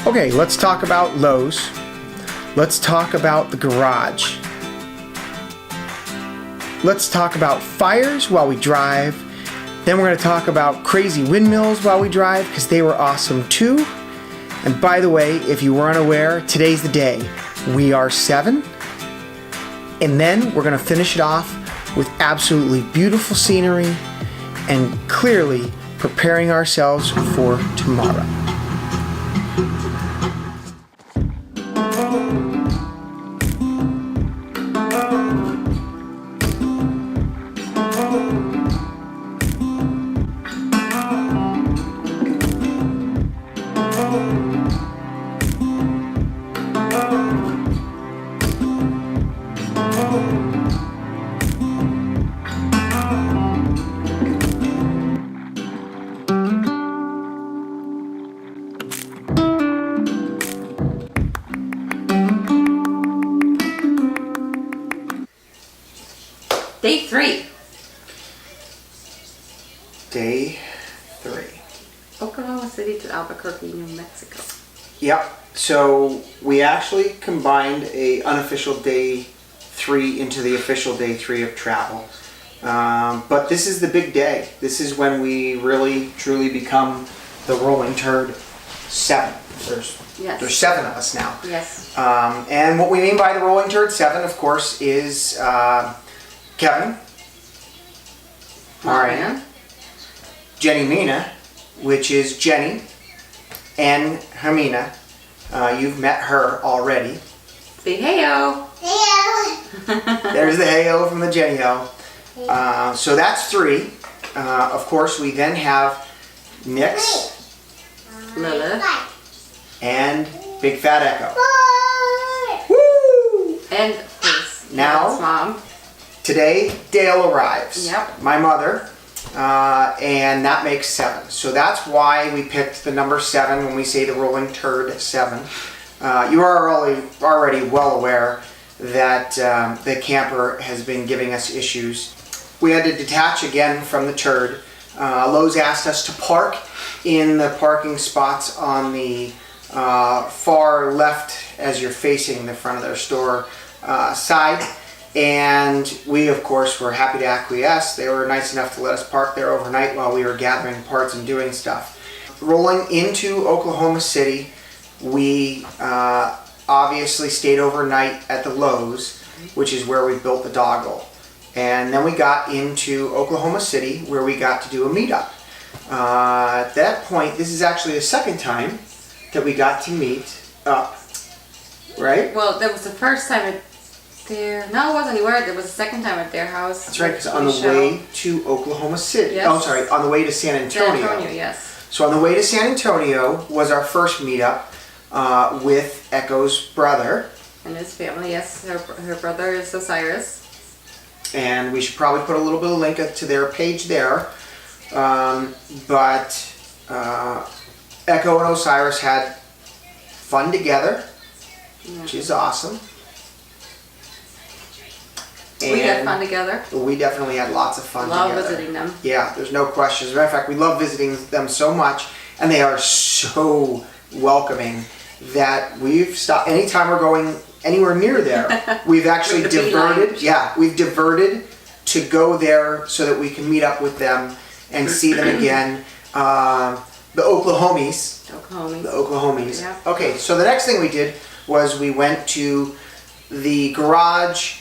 Okay, let's talk about Lowe's. Let's talk about the garage. Let's talk about fires while we drive. Then we're going to talk about crazy windmills while we drive because they were awesome too. And by the way, if you weren't aware, today's the day. We are 7. And then we're going to finish it off with absolutely beautiful scenery and clearly preparing ourselves for tomorrow. Day 3. Day 3. Oklahoma City to Albuquerque, New Mexico. Yep. So we actually combined a unofficial day 3 into the official day 3 of travel. But this is the big day. This is when we really, truly become the Rolling Turd 7. There's 7 of us now. Yes. And what we mean by the Rolling Turd 7, of course, is Kevin, Marianne, Jenny Mina, which is Jenny, and Hamina. You've met her already. Say hey-o. Hey-o. There's the hey-o from the Jenny-o. So that's 3. Of course, we then have Nix, Lilith, and Big Fat Echo. Woo! and of course, Now- Dad's mom. Today, Dale arrives. Yep. My mother. And that makes 7. So that's why we picked the number 7 when we say the Rolling Turd 7. You are already well aware that the camper has been giving us issues. We had to detach again from the Turd. Lowe's asked us to park in the parking spots on the far left as you're facing the front of their store side. And we, of course, were happy to acquiesce. They were nice enough to let us park there overnight while we were gathering parts and doing stuff. Rolling into Oklahoma City, we obviously stayed overnight at the Lowe's, which is where we built the doggle. And then we got into Oklahoma City, where we got to do a meetup. At that point, this is actually the second time that we got to meet up, right? Well, that was the first time at their... No, it wasn't. It was the second time at their house. That's right, because on the way to Oklahoma City, Yes. oh sorry, on the way to San Antonio. San Antonio, yes. So on the way to San Antonio was our first meetup with Echo's brother. And his family, yes. Her brother is Osiris. And we should probably put a little bit of link to their page there. But Echo and Osiris had fun together, which is awesome. We had fun together. We definitely had lots of fun Love together. visiting them. Yeah, there's no question. As a matter of fact, we love visiting them so much, and they are so welcoming that we've stopped. Anytime we're going anywhere near there, we've actually diverted. Yeah, we've diverted to go there so that we can meet up with them and see them again. The Oklahomies. The Oklahomies. Yeah. Okay, so the next thing we did was we went to the Garage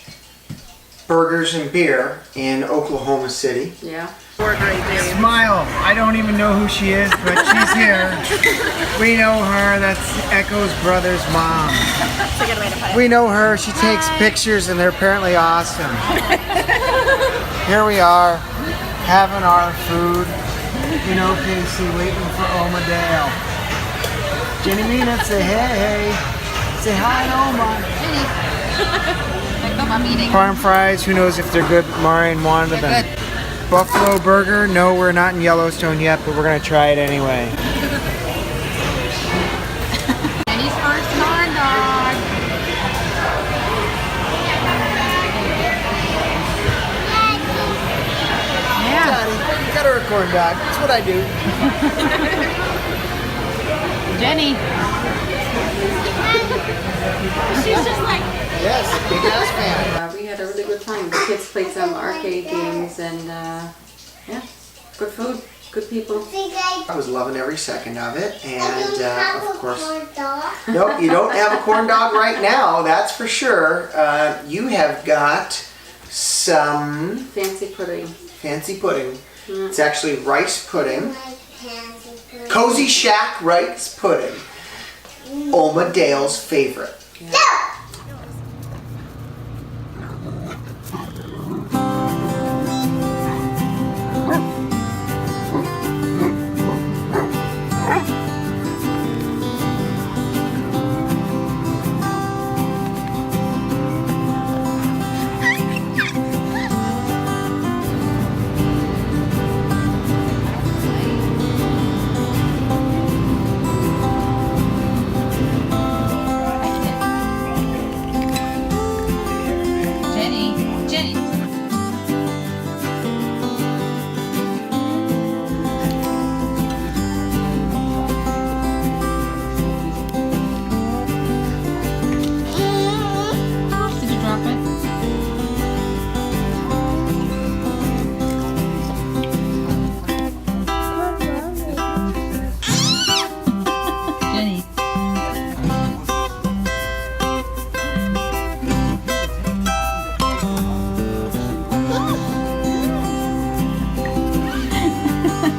Burgers and Beer in Oklahoma City. Yeah. Smile. I don't even know who she is, but she's here. We know her. That's Echo's brother's mom. That's a good way to put it. We know her. She takes pictures and they're apparently awesome. Here we are, having our food in OKC, waiting for Omadale. Jenny Mina, say hey. Say hi, Oma. I'm eating. Farm fries, who knows if they're good. Marian wanted them. Good. Buffalo burger, no, we're not in Yellowstone yet, but we're gonna try it anyway. Jenny's first corn dog. Yeah. Daddy, you got her a corn dog. That's what I do. Jenny. Yes, big ass fan. We had a really good time. The kids played some arcade games and yeah, good food, good people. I was loving every second of it, and of course, no, you don't have a corn dog right now. That's for sure. You have got some Fancy pudding. fancy pudding. It's actually rice pudding. Cozy Shack rice pudding. Oma Dale's favorite. Jenny. Did you drop it? Jenny.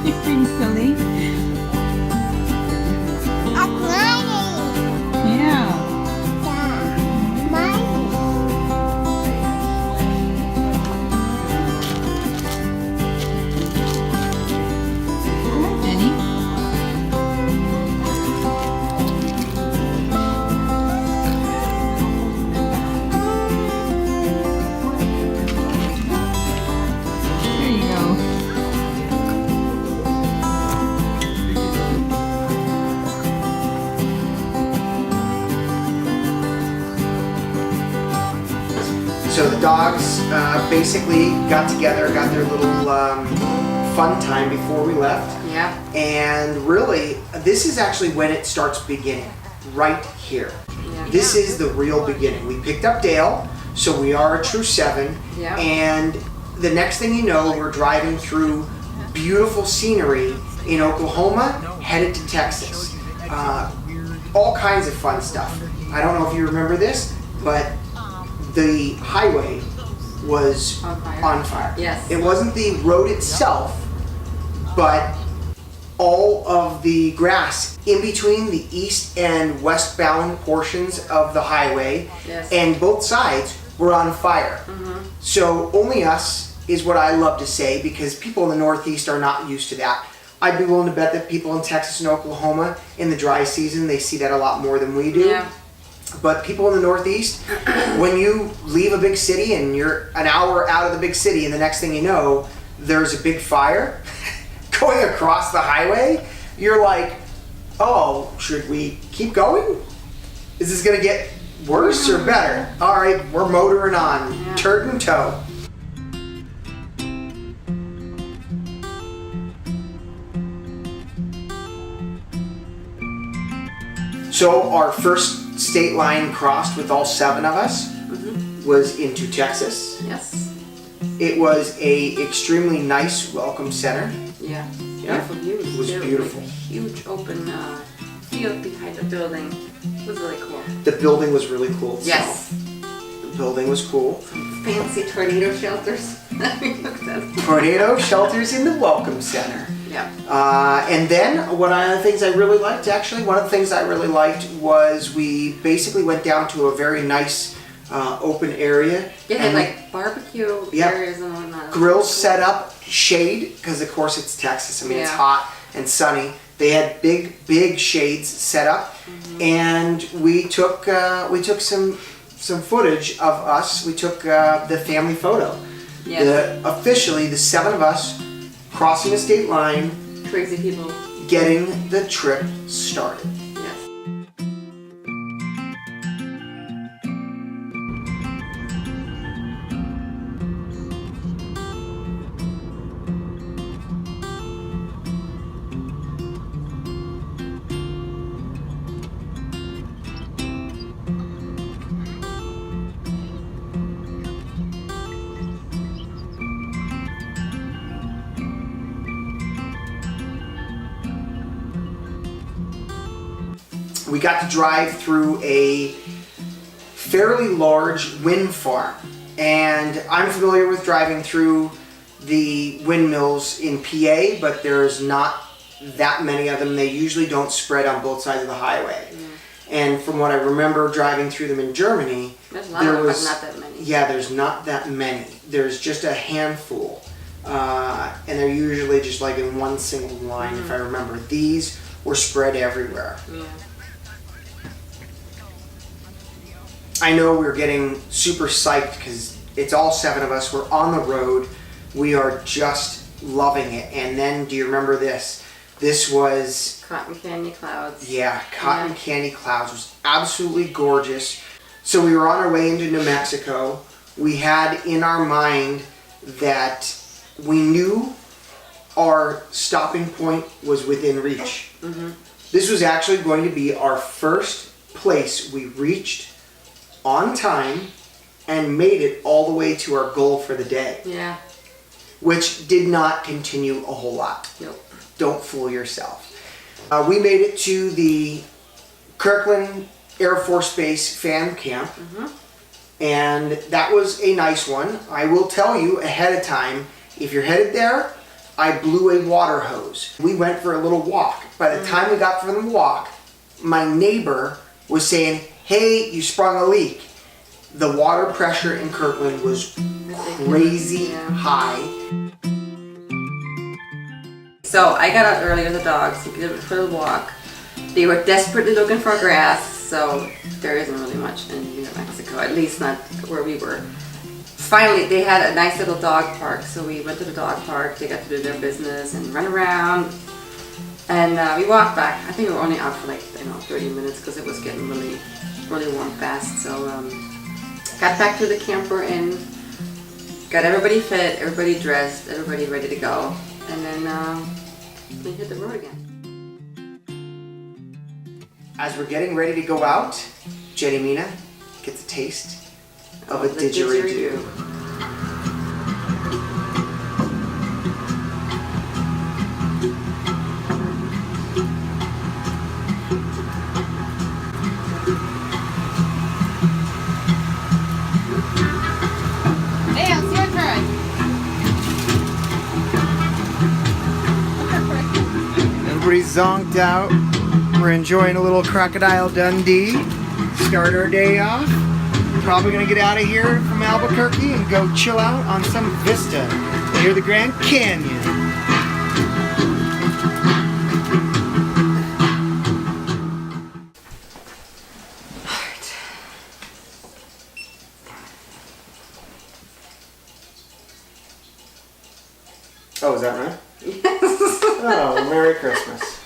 You're being silly. Yeah. Jenny. There you go. So the dogs basically got together, got their little fun time before we left. Yeah. And really, this is actually when it starts beginning, right here. Yeah. This is the real beginning. We picked up Dale, so we are a true 7. Yeah. And the next thing you know, we're driving through beautiful scenery in Oklahoma, headed to Texas. All kinds of fun stuff. I don't know if you remember this, but the highway was On fire. Yes. It wasn't the road itself, but all of the grass in between the east and westbound portions of the highway, Yes. and both sides were on fire. So only us is what I love to say, because people in the Northeast are not used to that. I'd be willing to bet that people in Texas and Oklahoma in the dry season, they see that a lot more than we do. Yeah. But people in the Northeast, when you leave a big city and you're an hour out of the big city, and the next thing you know, there's a big fire going across the highway, you're like, oh, should we keep going? Is this gonna get worse or better? All right, we're motoring on, Yeah. turd and toe. So our first state line crossed with all 7 of us was into Texas. Yes. It was a extremely nice welcome center. Yeah. Yeah. Beautiful views. It was There beautiful. a huge open field behind the building. It was really cool. The building was really cool itself. Yes. The building was cool. Fancy tornado shelters. We looked at. Tornado shelters in the welcome center. Yeah. And then one of the things I really liked, was we basically went down to a very nice open area. Yeah, they and had we- like barbecue Yep. areas and whatnot. grills set up, shade, because of course it's Texas. I mean, it's Yeah. hot and sunny. They had big shades set up, and we took some footage of us. We took the family photo. Yes. Officially, the 7 of us crossing the state line, Crazy people. getting the trip started. Yes. we got to drive through a fairly large wind farm. And I'm familiar with driving through the windmills in PA, but there's not that many of them. They usually don't spread on both sides of the highway. And from what I remember driving through them in Germany, There's a lot of them, but not that many. yeah, there's not that many. There's just a handful. And they're usually just like in one single line, if I remember. These were spread everywhere. Yeah. I know we're getting super psyched because it's all 7 of us. We're on the road. We are just loving it. And then, do you remember this? This was... Cotton candy clouds. Yeah, cotton candy clouds. It was absolutely gorgeous. So we were on our way into New Mexico. We had in our mind that we knew our stopping point was within reach. This was actually going to be our first place we reached on time and made it all the way to our goal for the day, Yeah. which did not continue a whole lot. Nope. Don't fool yourself. We made it to the Kirkland Air Force Base fan camp, and that was a nice one. I will tell you ahead of time, if you're headed there, I blew a water hose. We went for a little walk. By the time we got from the walk, my neighbor was saying, "Hey, you sprung a leak." The water pressure in Kirkland was crazy high. So I got out early with the dogs to get for a walk. They were desperately looking for grass, so there isn't really much in New Mexico, at least not where we were. Finally, they had a nice little dog park, so we went to the dog park. They got to do their business and run around. And we walked back. I think we were only out for like 30 minutes because it was getting really, really warm fast. So got back to the camper and got everybody fit, everybody dressed, everybody ready to go, and then we hit the road again. As we're getting ready to go out, Jenny Mina gets a taste of a the didgeridoo. Hey, it's your turn. Everybody's zonked out. We're enjoying a little Crocodile Dundee. Start our day off. Probably gonna get out of here from Albuquerque and go chill out on some vista near the Grand Canyon. Oh, is that right? Yes. Oh, Merry Christmas.